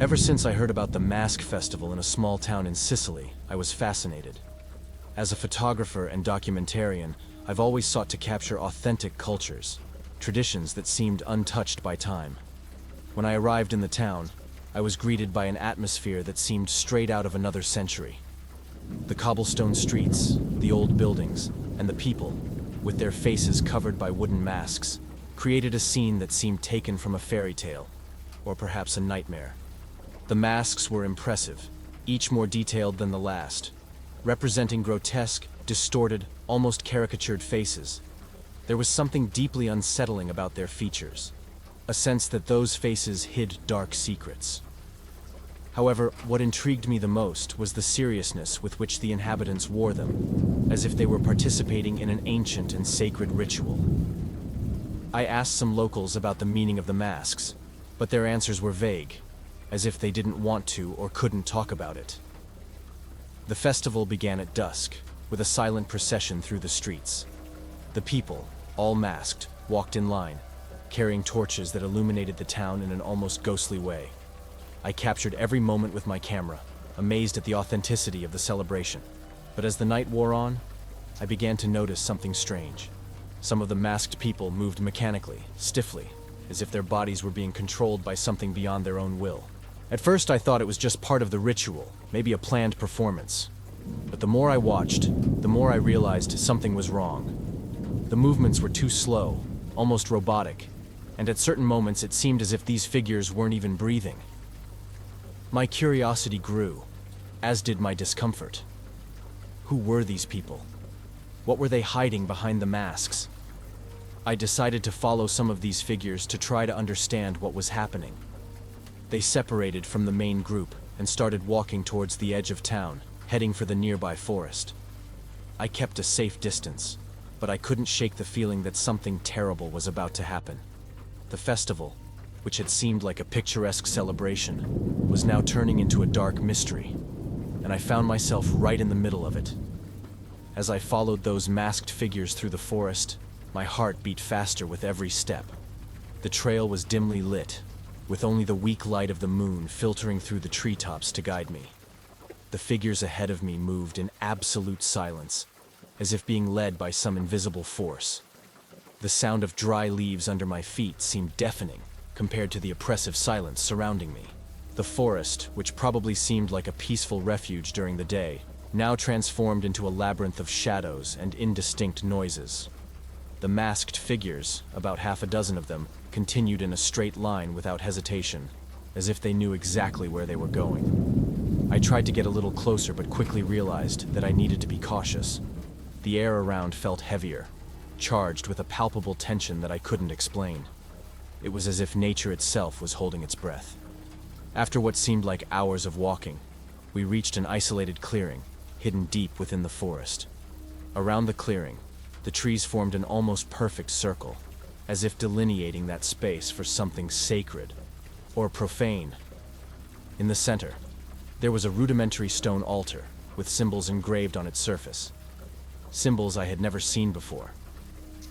Ever since I heard about the Mask Festival in a small town in Sicily, I was fascinated. As a photographer and documentarian, I've always sought to capture authentic cultures, traditions that seemed untouched by time. When I arrived in the town, I was greeted by an atmosphere that seemed straight out of another century. The cobblestone streets, the old buildings, and the people, with their faces covered by wooden masks, created a scene that seemed taken from a fairy tale, or perhaps a nightmare. The masks were impressive, each more detailed than the last, representing grotesque, distorted, almost caricatured faces. There was something deeply unsettling about their features, a sense that those faces hid dark secrets. However, what intrigued me the most was the seriousness with which the inhabitants wore them, as if they were participating in an ancient and sacred ritual. I asked some locals about the meaning of the masks, but their answers were vague, as if they didn't want to or couldn't talk about it. The festival began at dusk, with a silent procession through the streets. The people, all masked, walked in line, carrying torches that illuminated the town in an almost ghostly way. I captured every moment with my camera, amazed at the authenticity of the celebration. But as the night wore on, I began to notice something strange. Some of the masked people moved mechanically, stiffly, as if their bodies were being controlled by something beyond their own will. At first I thought it was just part of the ritual, maybe a planned performance. But the more I watched, the more I realized something was wrong. The movements were too slow, almost robotic, and at certain moments it seemed as if these figures weren't even breathing. My curiosity grew, as did my discomfort. Who were these people? What were they hiding behind the masks? I decided to follow some of these figures to try to understand what was happening. They separated from the main group and started walking towards the edge of town, heading for the nearby forest. I kept a safe distance, but I couldn't shake the feeling that something terrible was about to happen. The festival, which had seemed like a picturesque celebration, was now turning into a dark mystery, and I found myself right in the middle of it. As I followed those masked figures through the forest, my heart beat faster with every step. The trail was dimly lit, with only the weak light of the moon filtering through the treetops to guide me. The figures ahead of me moved in absolute silence, as if being led by some invisible force. The sound of dry leaves under my feet seemed deafening compared to the oppressive silence surrounding me. The forest, which probably seemed like a peaceful refuge during the day, now transformed into a labyrinth of shadows and indistinct noises. The masked figures, about half a dozen of them, continued in a straight line without hesitation, as if they knew exactly where they were going. I tried to get a little closer but quickly realized that I needed to be cautious. The air around felt heavier, charged with a palpable tension that I couldn't explain. It was as if nature itself was holding its breath. After what seemed like hours of walking, we reached an isolated clearing, hidden deep within the forest. Around the clearing, the trees formed an almost perfect circle, as if delineating that space for something sacred or profane. In the center, there was a rudimentary stone altar with symbols engraved on its surface. Symbols I had never seen before,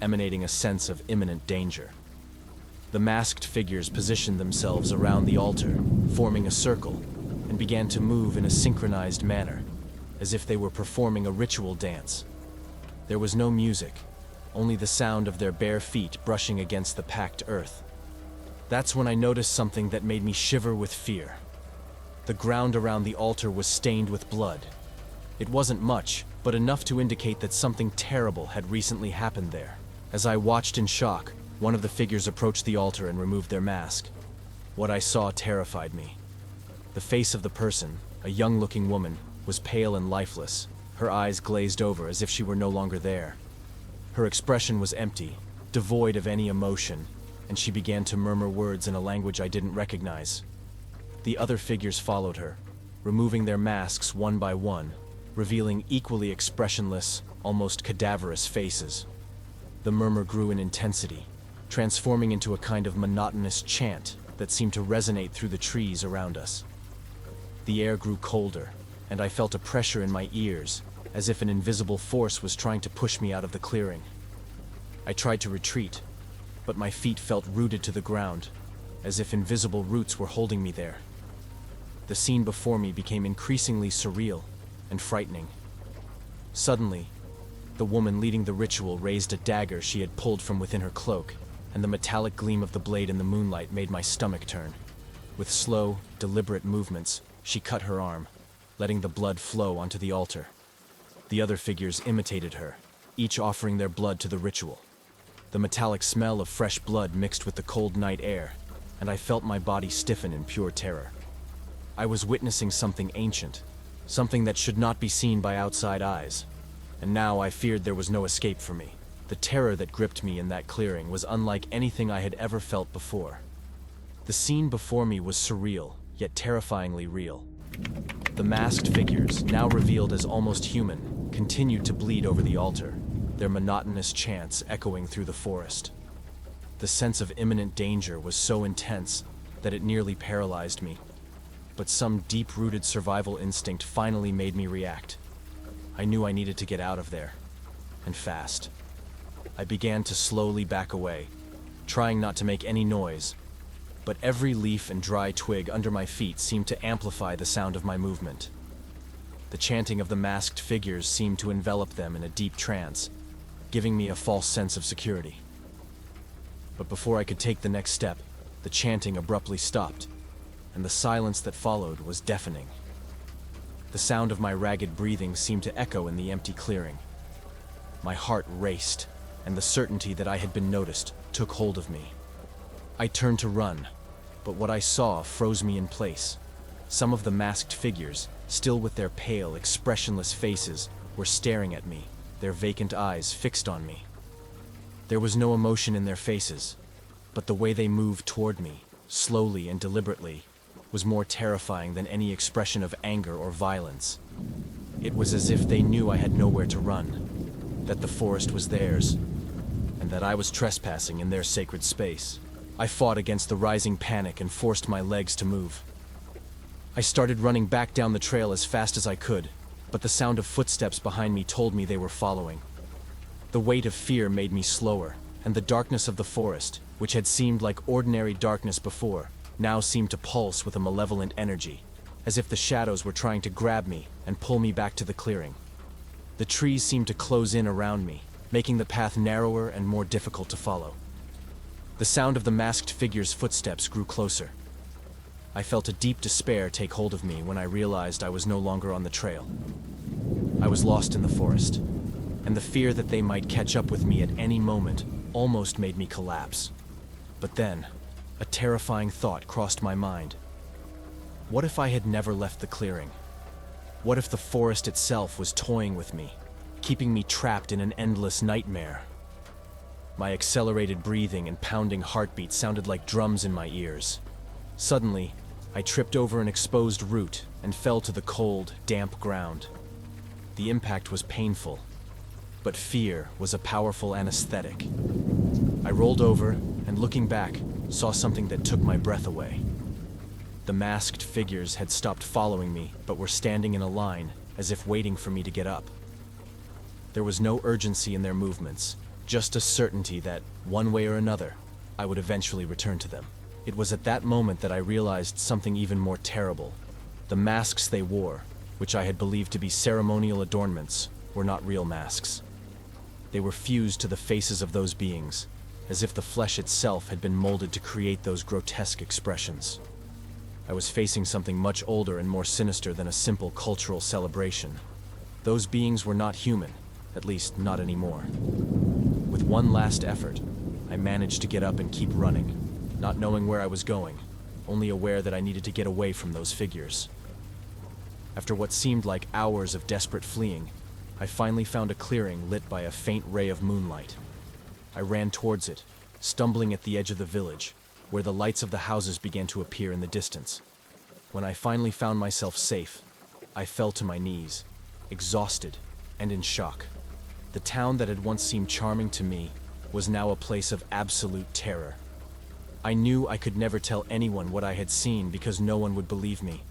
emanating a sense of imminent danger. The masked figures positioned themselves around the altar, forming a circle, and began to move in a synchronized manner, as if they were performing a ritual dance. There was no music, only the sound of their bare feet brushing against the packed earth. That's when I noticed something that made me shiver with fear. The ground around the altar was stained with blood. It wasn't much, but enough to indicate that something terrible had recently happened there. As I watched in shock, one of the figures approached the altar and removed their mask. What I saw terrified me. The face of the person, a young-looking woman, was pale and lifeless, her eyes glazed over as if she were no longer there. Her expression was empty, devoid of any emotion, and she began to murmur words in a language I didn't recognize. The other figures followed her, removing their masks one by one, revealing equally expressionless, almost cadaverous faces. The murmur grew in intensity, transforming into a kind of monotonous chant that seemed to resonate through the trees around us. The air grew colder, and I felt a pressure in my ears, as if an invisible force was trying to push me out of the clearing. I tried to retreat, but my feet felt rooted to the ground, as if invisible roots were holding me there. the scene before me became increasingly surreal and frightening. Suddenly, the woman leading the ritual raised a dagger she had pulled from within her cloak, and the metallic gleam of the blade in the moonlight made my stomach turn. With slow, deliberate movements, she cut her arm, letting the blood flow onto the altar. The other figures imitated her, each offering their blood to the ritual. The metallic smell of fresh blood mixed with the cold night air, and I felt my body stiffen in pure terror. I was witnessing something ancient, something that should not be seen by outside eyes, and now I feared there was no escape for me. The terror that gripped me in that clearing was unlike anything I had ever felt before. The scene before me was surreal, yet terrifyingly real. The masked figures, now revealed as almost human, continued to bleed over the altar, their monotonous chants echoing through the forest. The sense of imminent danger was so intense that it nearly paralyzed me. But some deep-rooted survival instinct finally made me react. I knew I needed to get out of there, and fast. I began to slowly back away, trying not to make any noise, but every leaf and dry twig under my feet seemed to amplify the sound of my movement. The chanting of the masked figures seemed to envelop them in a deep trance, giving me a false sense of security. But before I could take the next step, the chanting abruptly stopped, and the silence that followed was deafening. The sound of my ragged breathing seemed to echo in the empty clearing. My heart raced, and the certainty that I had been noticed took hold of me. I turned to run, but what I saw froze me in place. Some of the masked figures, still with their pale, expressionless faces, were staring at me, their vacant eyes fixed on me. There was no emotion in their faces, but the way they moved toward me, slowly and deliberately, was more terrifying than any expression of anger or violence. It was as if they knew I had nowhere to run, that the forest was theirs, and that I was trespassing in their sacred space. I fought against the rising panic and forced my legs to move. I started running back down the trail as fast as I could, but the sound of footsteps behind me told me they were following. The weight of fear made me slower, and the darkness of the forest, which had seemed like ordinary darkness before, now seemed to pulse with a malevolent energy, as if the shadows were trying to grab me and pull me back to the clearing. The trees seemed to close in around me, making the path narrower and more difficult to follow. The sound of the masked figures' footsteps grew closer. I felt a deep despair take hold of me when I realized I was no longer on the trail. I was lost in the forest, and the fear that they might catch up with me at any moment almost made me collapse. But then, a terrifying thought crossed my mind. What if I had never left the clearing? What if the forest itself was toying with me, keeping me trapped in an endless nightmare? My accelerated breathing and pounding heartbeat sounded like drums in my ears. Suddenly, I tripped over an exposed root and fell to the cold, damp ground. The impact was painful, but fear was a powerful anesthetic. I rolled over and, looking back, saw something that took my breath away. The masked figures had stopped following me, but were standing in a line, as if waiting for me to get up. There was no urgency in their movements, just a certainty that, one way or another, I would eventually return to them. It was at that moment that I realized something even more terrible. The masks they wore, which I had believed to be ceremonial adornments, were not real masks. They were fused to the faces of those beings, as if the flesh itself had been molded to create those grotesque expressions. I was facing something much older and more sinister than a simple cultural celebration. Those beings were not human, at least not anymore. With one last effort, I managed to get up and keep running, not knowing where I was going, only aware that I needed to get away from those figures. After what seemed like hours of desperate fleeing, I finally found a clearing lit by a faint ray of moonlight. I ran towards it, stumbling at the edge of the village, where the lights of the houses began to appear in the distance. When I finally found myself safe, I fell to my knees, exhausted and in shock. The town that had once seemed charming to me was now a place of absolute terror. I knew I could never tell anyone what I had seen because no one would believe me.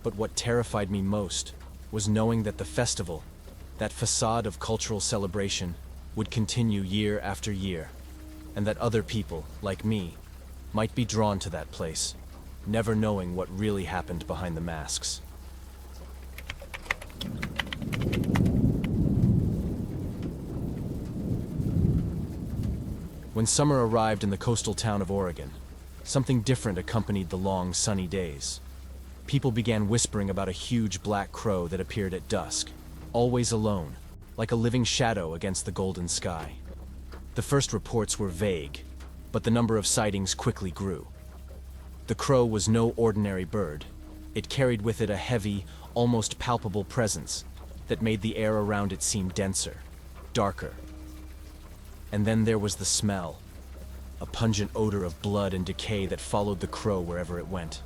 But what terrified me most was knowing that the festival, that facade of cultural celebration, would continue year after year, and that other people, like me, might be drawn to that place, never knowing what really happened behind the masks. When summer arrived in the coastal town of Oregon, something different accompanied the long, sunny days. People began whispering about a huge black crow that appeared at dusk, always alone, like a living shadow against the golden sky. The first reports were vague, but the number of sightings quickly grew. The crow was no ordinary bird. It carried with it a heavy, almost palpable presence that made the air around it seem denser, darker. And then there was the smell, a pungent odor of blood and decay that followed the crow wherever it went.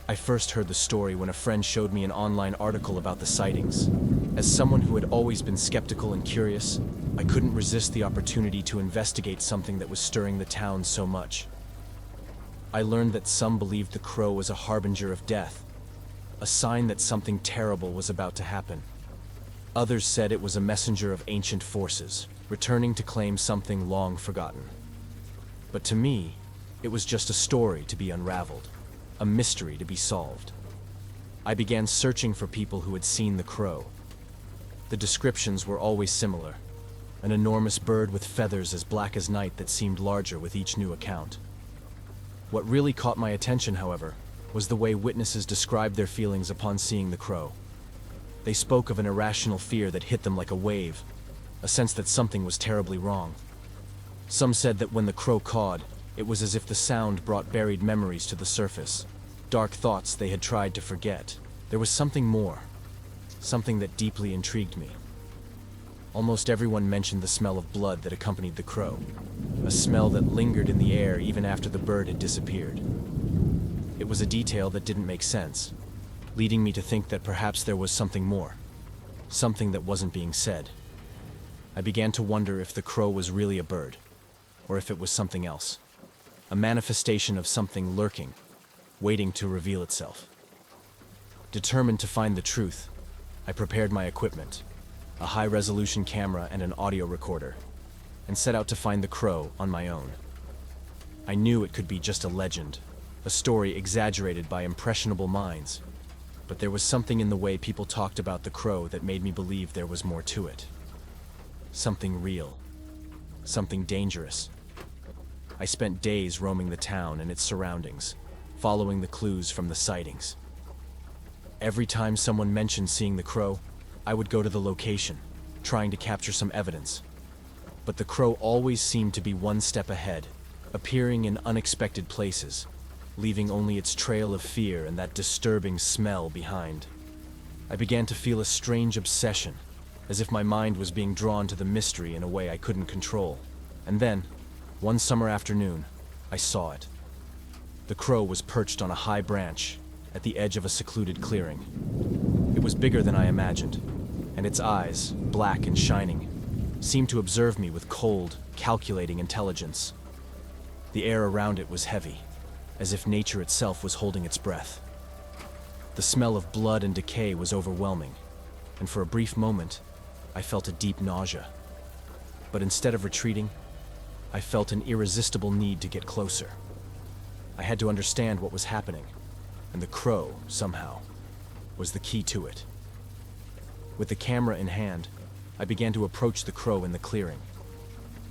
I first heard the story when a friend showed me an online article about the sightings. As someone who had always been skeptical and curious, I couldn't resist the opportunity to investigate something that was stirring the town so much. I learned that some believed the crow was a harbinger of death, a sign that something terrible was about to happen. Others said it was a messenger of ancient forces, returning to claim something long forgotten. But to me, it was just a story to be unraveled, a mystery to be solved. I began searching for people who had seen the crow. The descriptions were always similar, an enormous bird with feathers as black as night that seemed larger with each new account. What really caught my attention, however, was the way witnesses described their feelings upon seeing the crow. They spoke of an irrational fear that hit them like a wave, a sense that something was terribly wrong. Some said that when the crow cawed, it was as if the sound brought buried memories to the surface, dark thoughts they had tried to forget. There was something more, something that deeply intrigued me. Almost everyone mentioned the smell of blood that accompanied the crow, a smell that lingered in the air even after the bird had disappeared. It was a detail that didn't make sense, leading me to think that perhaps there was something more, something that wasn't being said. I began to wonder if the crow was really a bird, or if it was something else, a manifestation of something lurking, waiting to reveal itself. Determined to find the truth, I prepared my equipment, a high-resolution camera and an audio recorder, and set out to find the crow on my own. I knew it could be just a legend, a story exaggerated by impressionable minds, but there was something in the way people talked about the crow that made me believe there was more to it. Something real, something dangerous. I spent days roaming the town and its surroundings, following the clues from the sightings. Every time someone mentioned seeing the crow, I would go to the location, trying to capture some evidence. But the crow always seemed to be one step ahead, appearing in unexpected places, leaving only its trail of fear and that disturbing smell behind. I began to feel a strange obsession, as if my mind was being drawn to the mystery in a way I couldn't control. And then, one summer afternoon, I saw it. The crow was perched on a high branch at the edge of a secluded clearing. It was bigger than I imagined, and its eyes, black and shining, seemed to observe me with cold, calculating intelligence. The air around it was heavy, as if nature itself was holding its breath. The smell of blood and decay was overwhelming, and for a brief moment, I felt a deep nausea. But instead of retreating, I felt an irresistible need to get closer. I had to understand what was happening, and the crow, somehow, was the key to it. With the camera in hand, I began to approach the crow in the clearing.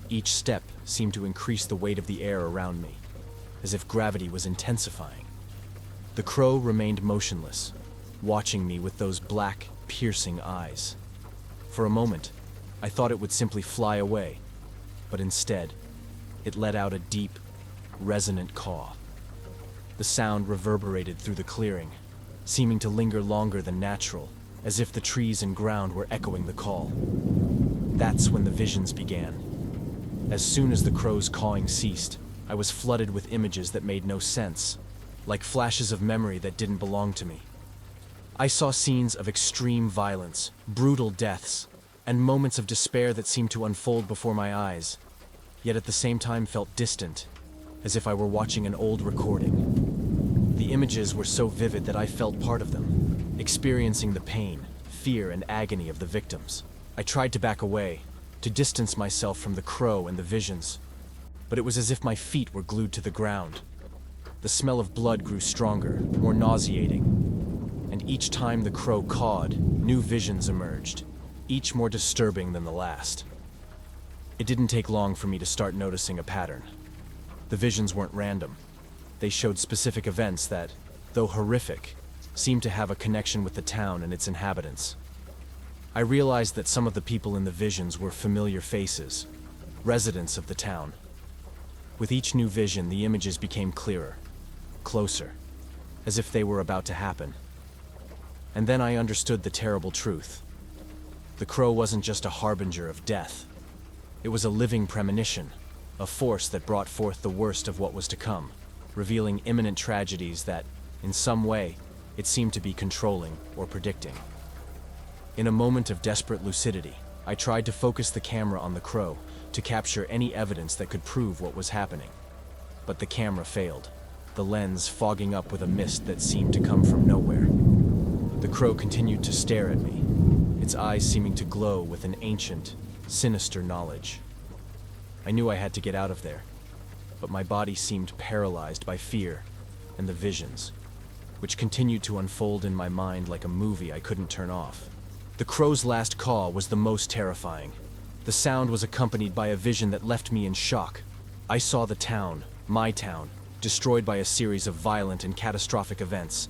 Each step seemed to increase the weight of the air around me, as if gravity was intensifying. The crow remained motionless, watching me with those black, piercing eyes. For a moment, I thought it would simply fly away, but instead, it let out a deep, resonant caw. The sound reverberated through the clearing, seeming to linger longer than natural, as if the trees and ground were echoing the call. That's when the visions began. As soon as the crow's cawing ceased, I was flooded with images that made no sense, like flashes of memory that didn't belong to me. I saw scenes of extreme violence, brutal deaths, and moments of despair that seemed to unfold before my eyes, yet at the same time felt distant, as if I were watching an old recording. The images were so vivid that I felt part of them, experiencing the pain, fear, and agony of the victims. I tried to back away, to distance myself from the crow and the visions, but it was as if my feet were glued to the ground. The smell of blood grew stronger, more nauseating. And each time the crow cawed, new visions emerged, each more disturbing than the last. It didn't take long for me to start noticing a pattern. The visions weren't random. They showed specific events that, though horrific, seemed to have a connection with the town and its inhabitants. I realized that some of the people in the visions were familiar faces, residents of the town. With each new vision, the images became clearer, closer, as if they were about to happen. And then I understood the terrible truth. The crow wasn't just a harbinger of death. It was a living premonition, a force that brought forth the worst of what was to come, revealing imminent tragedies that, in some way, it seemed to be controlling or predicting. In a moment of desperate lucidity, I tried to focus the camera on the crow to capture any evidence that could prove what was happening. But the camera failed, the lens fogging up with a mist that seemed to come from nowhere. The crow continued to stare at me, its eyes seeming to glow with an ancient, sinister knowledge. I knew I had to get out of there, but my body seemed paralyzed by fear and the visions, which continued to unfold in my mind like a movie I couldn't turn off. The crow's last caw was the most terrifying. The sound was accompanied by a vision that left me in shock. I saw the town, my town, destroyed by a series of violent and catastrophic events.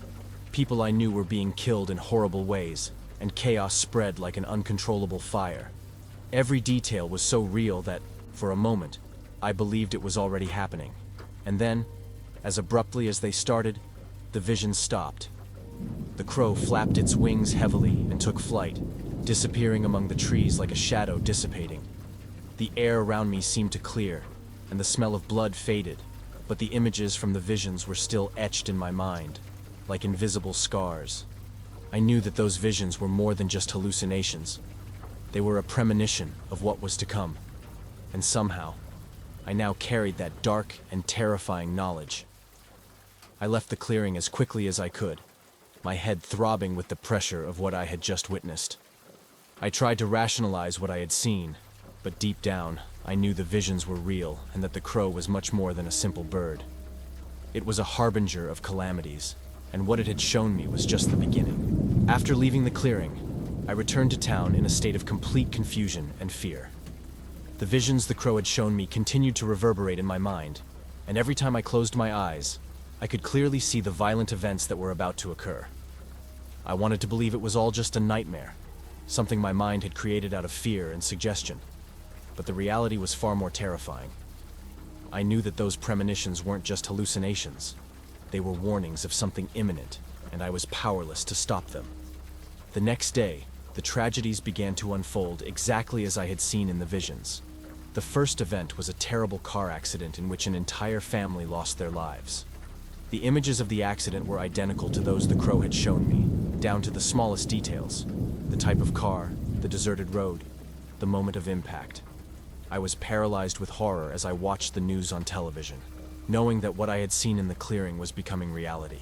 People I knew were being killed in horrible ways, and chaos spread like an uncontrollable fire. Every detail was so real that, for a moment, I believed it was already happening. And then, as abruptly as they started, the vision stopped. The crow flapped its wings heavily and took flight, disappearing among the trees like a shadow dissipating. The air around me seemed to clear, and the smell of blood faded, but the images from the visions were still etched in my mind, like invisible scars. I knew that those visions were more than just hallucinations. They were a premonition of what was to come, and somehow, I now carried that dark and terrifying knowledge. I left the clearing as quickly as I could, my head throbbing with the pressure of what I had just witnessed. I tried to rationalize what I had seen, but deep down, I knew the visions were real and that the crow was much more than a simple bird. It was a harbinger of calamities, and what it had shown me was just the beginning. After leaving the clearing, I returned to town in a state of complete confusion and fear. The visions the crow had shown me continued to reverberate in my mind, and every time I closed my eyes, I could clearly see the violent events that were about to occur. I wanted to believe it was all just a nightmare, something my mind had created out of fear and suggestion, but the reality was far more terrifying. I knew that those premonitions weren't just hallucinations. They were warnings of something imminent, and I was powerless to stop them. The next day, the tragedies began to unfold exactly as I had seen in the visions. The first event was a terrible car accident in which an entire family lost their lives. The images of the accident were identical to those the crow had shown me, down to the smallest details: the type of car, the deserted road, the moment of impact. I was paralyzed with horror as I watched the news on television, knowing that what I had seen in the clearing was becoming reality.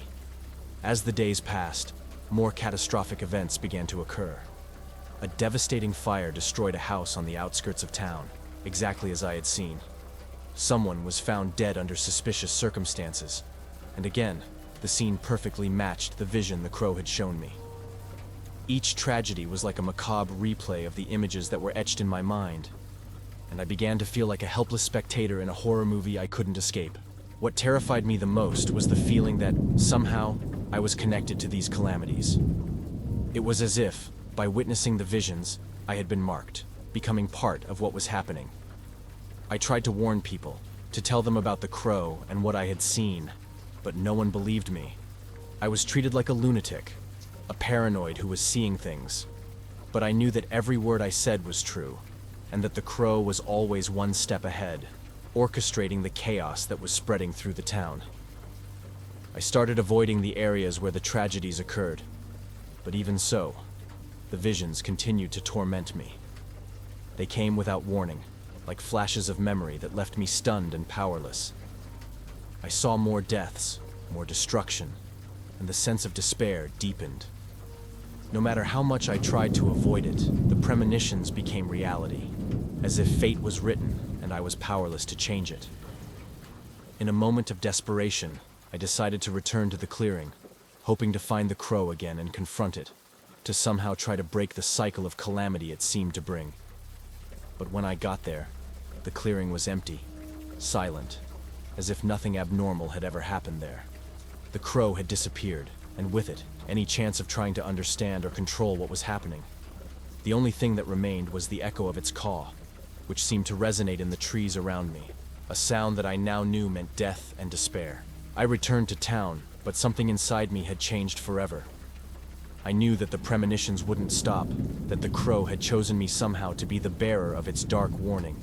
As the days passed, more catastrophic events began to occur. A devastating fire destroyed a house on the outskirts of town, exactly as I had seen. Someone was found dead under suspicious circumstances, and again, the scene perfectly matched the vision the crow had shown me. Each tragedy was like a macabre replay of the images that were etched in my mind, and I began to feel like a helpless spectator in a horror movie I couldn't escape. What terrified me the most was the feeling that, somehow, I was connected to these calamities. It was as if, by witnessing the visions, I had been marked, becoming part of what was happening. I tried to warn people, to tell them about the crow and what I had seen, but no one believed me. I was treated like a lunatic, a paranoid who was seeing things. But I knew that every word I said was true, and that the crow was always one step ahead, orchestrating the chaos that was spreading through the town. I started avoiding the areas where the tragedies occurred, but even so, the visions continued to torment me. They came without warning, like flashes of memory that left me stunned and powerless. I saw more deaths, more destruction, and the sense of despair deepened. No matter how much I tried to avoid it, the premonitions became reality, as if fate was written and I was powerless to change it. In a moment of desperation, I decided to return to the clearing, hoping to find the crow again and confront it, to somehow try to break the cycle of calamity it seemed to bring. But when I got there, the clearing was empty, silent, as if nothing abnormal had ever happened there. The crow had disappeared, and with it, any chance of trying to understand or control what was happening. The only thing that remained was the echo of its caw, which seemed to resonate in the trees around me, a sound that I now knew meant death and despair. I returned to town, but something inside me had changed forever. I knew that the premonitions wouldn't stop, that the crow had chosen me somehow to be the bearer of its dark warning.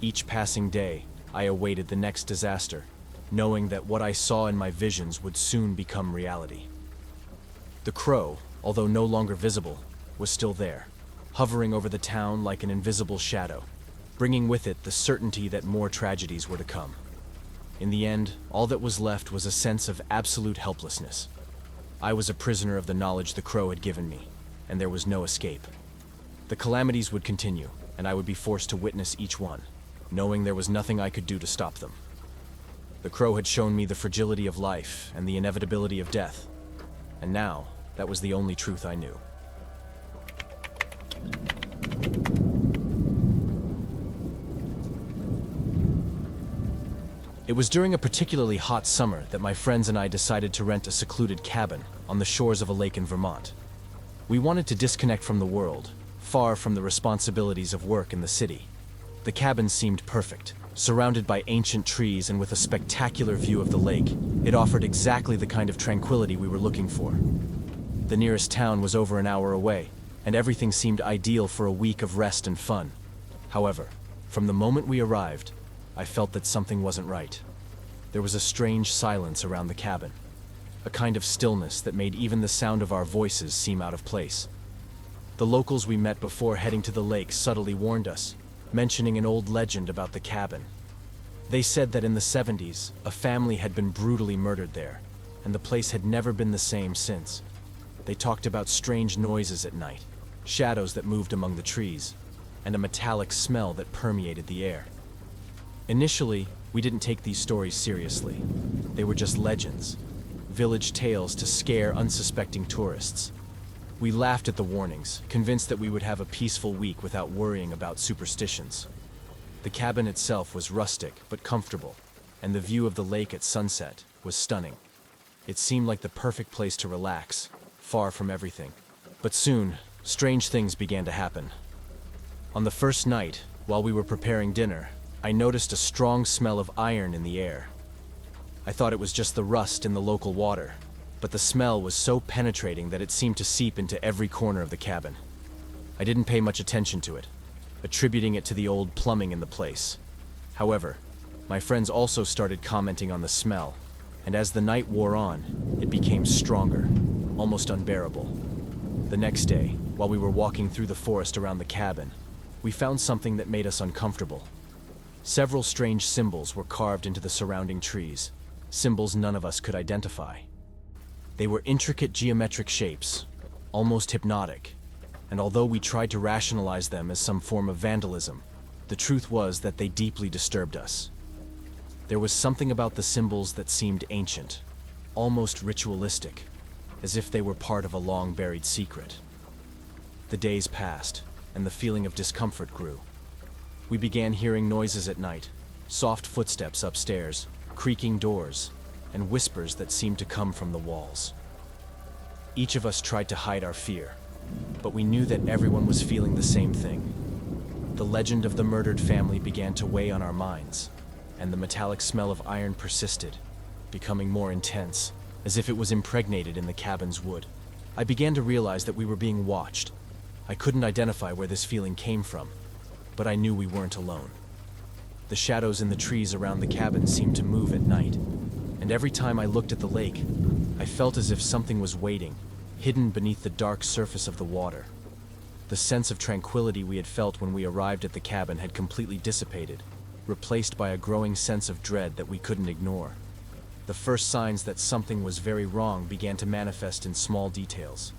Each passing day, I awaited the next disaster, knowing that what I saw in my visions would soon become reality. The crow, although no longer visible, was still there, hovering over the town like an invisible shadow, bringing with it the certainty that more tragedies were to come. In the end, all that was left was a sense of absolute helplessness. I was a prisoner of the knowledge the crow had given me, and there was no escape. The calamities would continue, and I would be forced to witness each one, knowing there was nothing I could do to stop them. The crow had shown me the fragility of life and the inevitability of death, and now that was the only truth I knew. It was during a particularly hot summer that my friends and I decided to rent a secluded cabin on the shores of a lake in Vermont. We wanted to disconnect from the world, far from the responsibilities of work in the city. The cabin seemed perfect, surrounded by ancient trees and with a spectacular view of the lake. It offered exactly the kind of tranquility we were looking for. The nearest town was over an hour away, and everything seemed ideal for a week of rest and fun. However, from the moment we arrived, I felt that something wasn't right. There was a strange silence around the cabin, a kind of stillness that made even the sound of our voices seem out of place. The locals we met before heading to the lake subtly warned us, mentioning an old legend about the cabin. They said that in the 70s, a family had been brutally murdered there, and the place had never been the same since. They talked about strange noises at night, shadows that moved among the trees, and a metallic smell that permeated the air. Initially, we didn't take these stories seriously. They were just legends, village tales to scare unsuspecting tourists. We laughed at the warnings, convinced that we would have a peaceful week without worrying about superstitions. The cabin itself was rustic but comfortable, and the view of the lake at sunset was stunning. It seemed like the perfect place to relax, far from everything. But soon, strange things began to happen. On the first night, while we were preparing dinner, I noticed a strong smell of iron in the air. I thought it was just the rust in the local water, but the smell was so penetrating that it seemed to seep into every corner of the cabin. I didn't pay much attention to it, attributing it to the old plumbing in the place. However, my friends also started commenting on the smell, and as the night wore on, it became stronger, almost unbearable. The next day, while we were walking through the forest around the cabin, we found something that made us uncomfortable. Several strange symbols were carved into the surrounding trees, symbols none of us could identify. They were intricate geometric shapes, almost hypnotic, and although we tried to rationalize them as some form of vandalism, the truth was that they deeply disturbed us. There was something about the symbols that seemed ancient, almost ritualistic, as if they were part of a long-buried secret. The days passed, and the feeling of discomfort grew. We began hearing noises at night, soft footsteps upstairs, creaking doors, and whispers that seemed to come from the walls. Each of us tried to hide our fear, but we knew that everyone was feeling the same thing. The legend of the murdered family began to weigh on our minds, and the metallic smell of iron persisted, becoming more intense, as if it was impregnated in the cabin's wood. I began to realize that we were being watched. I couldn't identify where this feeling came from, but I knew we weren't alone. The shadows in the trees around the cabin seemed to move at night, and every time I looked at the lake, I felt as if something was waiting, hidden beneath the dark surface of the water. The sense of tranquility we had felt when we arrived at the cabin had completely dissipated, replaced by a growing sense of dread that we couldn't ignore. The first signs that something was very wrong began to manifest in small details.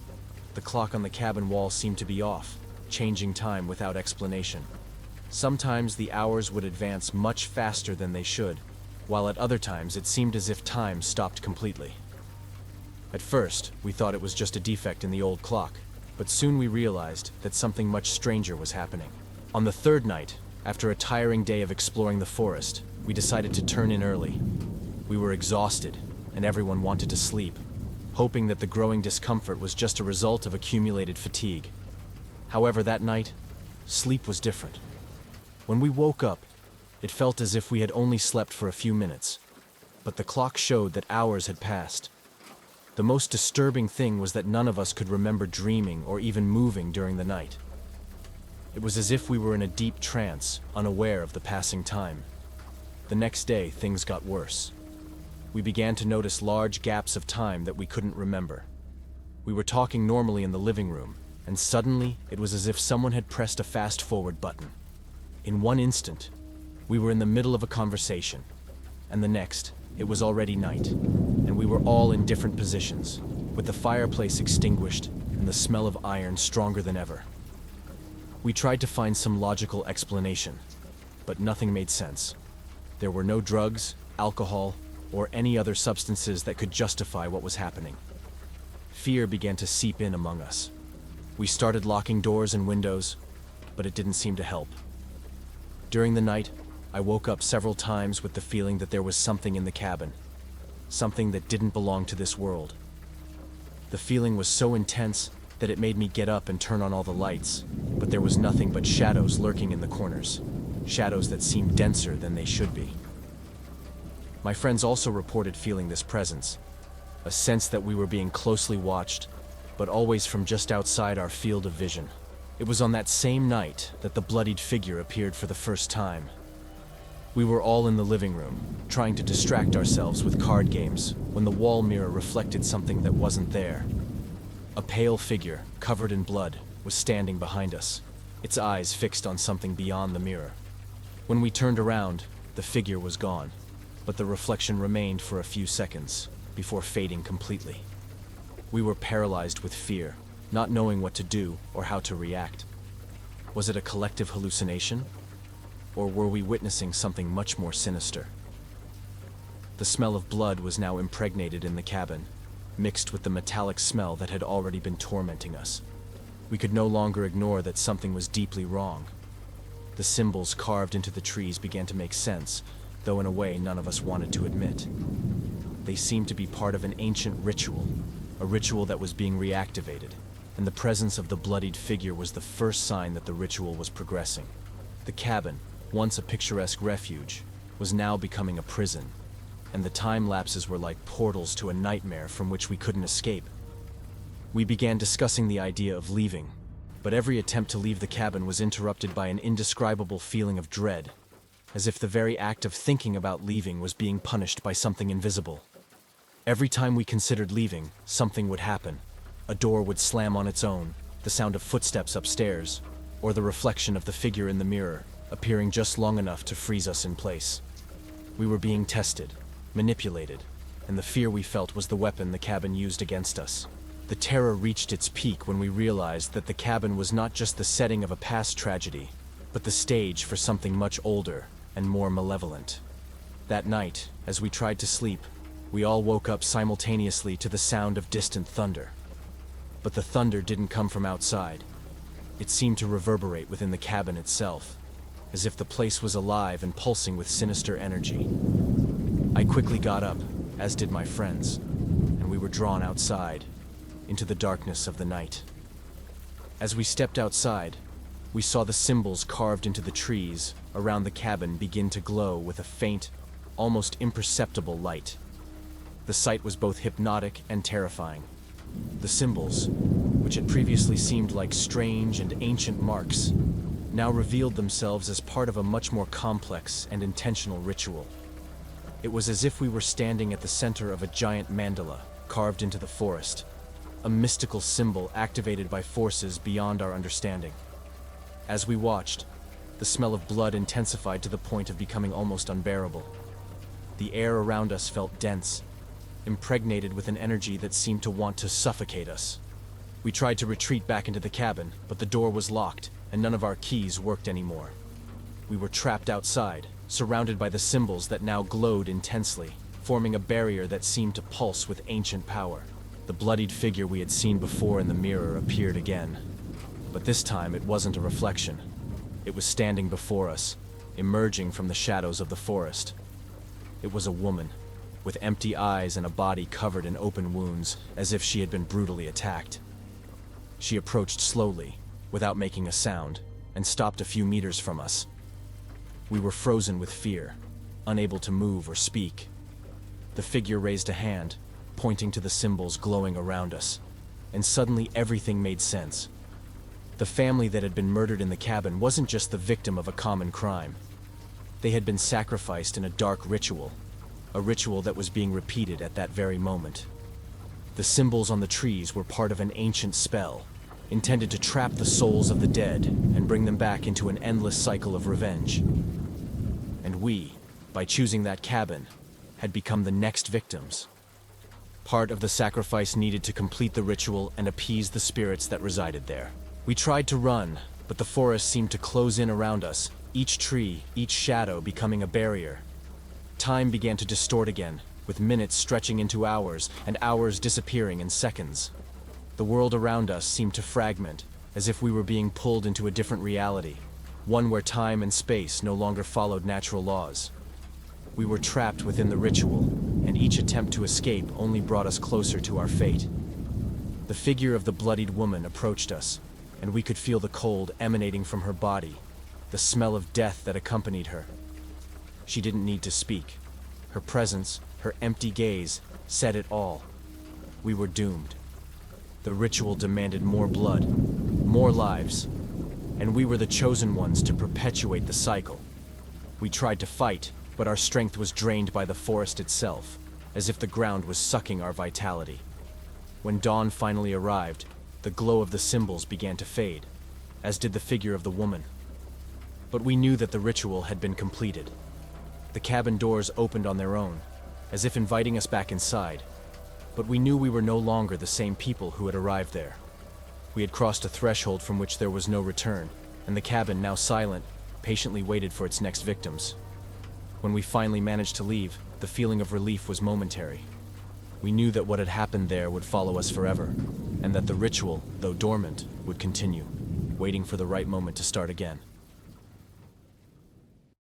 The clock on the cabin wall seemed to be off, changing time without explanation. Sometimes the hours would advance much faster than they should, while at other times it seemed as if time stopped completely. At first, we thought it was just a defect in the old clock, but soon we realized that something much stranger was happening. On the third night, after a tiring day of exploring the forest, we decided to turn in early. We were exhausted, and everyone wanted to sleep, hoping that the growing discomfort was just a result of accumulated fatigue. However, that night, sleep was different. When we woke up, it felt as if we had only slept for a few minutes, but the clock showed that hours had passed. The most disturbing thing was that none of us could remember dreaming or even moving during the night. It was as if we were in a deep trance, unaware of the passing time. The next day, things got worse. We began to notice large gaps of time that we couldn't remember. We were talking normally in the living room, and suddenly it was as if someone had pressed a fast-forward button. In one instant, we were in the middle of a conversation, and the next, it was already night, and we were all in different positions, with the fireplace extinguished and the smell of iron stronger than ever. We tried to find some logical explanation, but nothing made sense. There were no drugs, alcohol, or any other substances that could justify what was happening. Fear began to seep in among us. We started locking doors and windows, but it didn't seem to help. During the night, I woke up several times with the feeling that there was something in the cabin, something that didn't belong to this world. The feeling was so intense that it made me get up and turn on all the lights, but there was nothing but shadows lurking in the corners, shadows that seemed denser than they should be. My friends also reported feeling this presence, a sense that we were being closely watched, but always from just outside our field of vision. It was on that same night that the bloodied figure appeared for the first time. We were all in the living room, trying to distract ourselves with card games, when the wall mirror reflected something that wasn't there. A pale figure, covered in blood, was standing behind us, its eyes fixed on something beyond the mirror. When we turned around, the figure was gone, but the reflection remained for a few seconds, before fading completely. We were paralyzed with fear, not knowing what to do or how to react. Was it a collective hallucination? Or were we witnessing something much more sinister? The smell of blood was now impregnated in the cabin, mixed with the metallic smell that had already been tormenting us. We could no longer ignore that something was deeply wrong. The symbols carved into the trees began to make sense, though in a way none of us wanted to admit. They seemed to be part of an ancient ritual, a ritual that was being reactivated, and the presence of the bloodied figure was the first sign that the ritual was progressing. The cabin, once a picturesque refuge, was now becoming a prison, and the time lapses were like portals to a nightmare from which we couldn't escape. We began discussing the idea of leaving, but every attempt to leave the cabin was interrupted by an indescribable feeling of dread, as if the very act of thinking about leaving was being punished by something invisible. Every time we considered leaving, something would happen. A door would slam on its own, the sound of footsteps upstairs, or the reflection of the figure in the mirror, appearing just long enough to freeze us in place. We were being tested, manipulated, and the fear we felt was the weapon the cabin used against us. The terror reached its peak when we realized that the cabin was not just the setting of a past tragedy, but the stage for something much older and more malevolent. That night, as we tried to sleep, we all woke up simultaneously to the sound of distant thunder. But the thunder didn't come from outside. It seemed to reverberate within the cabin itself, as if the place was alive and pulsing with sinister energy. I quickly got up, as did my friends, and we were drawn outside, into the darkness of the night. As we stepped outside, we saw the symbols carved into the trees around the cabin begin to glow with a faint, almost imperceptible light. The sight was both hypnotic and terrifying. The symbols, which had previously seemed like strange and ancient marks, now revealed themselves as part of a much more complex and intentional ritual. It was as if we were standing at the center of a giant mandala carved into the forest, a mystical symbol activated by forces beyond our understanding. As we watched, the smell of blood intensified to the point of becoming almost unbearable. The air around us felt dense, impregnated with an energy that seemed to want to suffocate us. We tried to retreat back into the cabin, but the door was locked, and none of our keys worked anymore. We were trapped outside, surrounded by the symbols that now glowed intensely, forming a barrier that seemed to pulse with ancient power. The bloodied figure we had seen before in the mirror appeared again. But this time it wasn't a reflection. It was standing before us, emerging from the shadows of the forest. It was a woman, with empty eyes and a body covered in open wounds, as if she had been brutally attacked. She approached slowly, without making a sound, and stopped a few meters from us. We were frozen with fear, unable to move or speak. The figure raised a hand, pointing to the symbols glowing around us, and suddenly everything made sense. The family that had been murdered in the cabin wasn't just the victim of a common crime. They had been sacrificed in a dark ritual, a ritual that was being repeated at that very moment. The symbols on the trees were part of an ancient spell, intended to trap the souls of the dead and bring them back into an endless cycle of revenge. And we, by choosing that cabin, had become the next victims. Part of the sacrifice needed to complete the ritual and appease the spirits that resided there. We tried to run, but the forest seemed to close in around us, each tree, each shadow becoming a barrier. Time began to distort again, with minutes stretching into hours and hours disappearing in seconds. The world around us seemed to fragment, as if we were being pulled into a different reality, one where time and space no longer followed natural laws. We were trapped within the ritual, and each attempt to escape only brought us closer to our fate. The figure of the bloodied woman approached us, and we could feel the cold emanating from her body, the smell of death that accompanied her. She didn't need to speak. Her presence, her empty gaze, said it all. We were doomed. The ritual demanded more blood, more lives, and we were the chosen ones to perpetuate the cycle. We tried to fight, but our strength was drained by the forest itself, as if the ground was sucking our vitality. When dawn finally arrived, the glow of the symbols began to fade, as did the figure of the woman. But we knew that the ritual had been completed. The cabin doors opened on their own, as if inviting us back inside. But we knew we were no longer the same people who had arrived there. We had crossed a threshold from which there was no return, and the cabin, now silent, patiently waited for its next victims. When we finally managed to leave, the feeling of relief was momentary. We knew that what had happened there would follow us forever, and that the ritual, though dormant, would continue, waiting for the right moment to start again.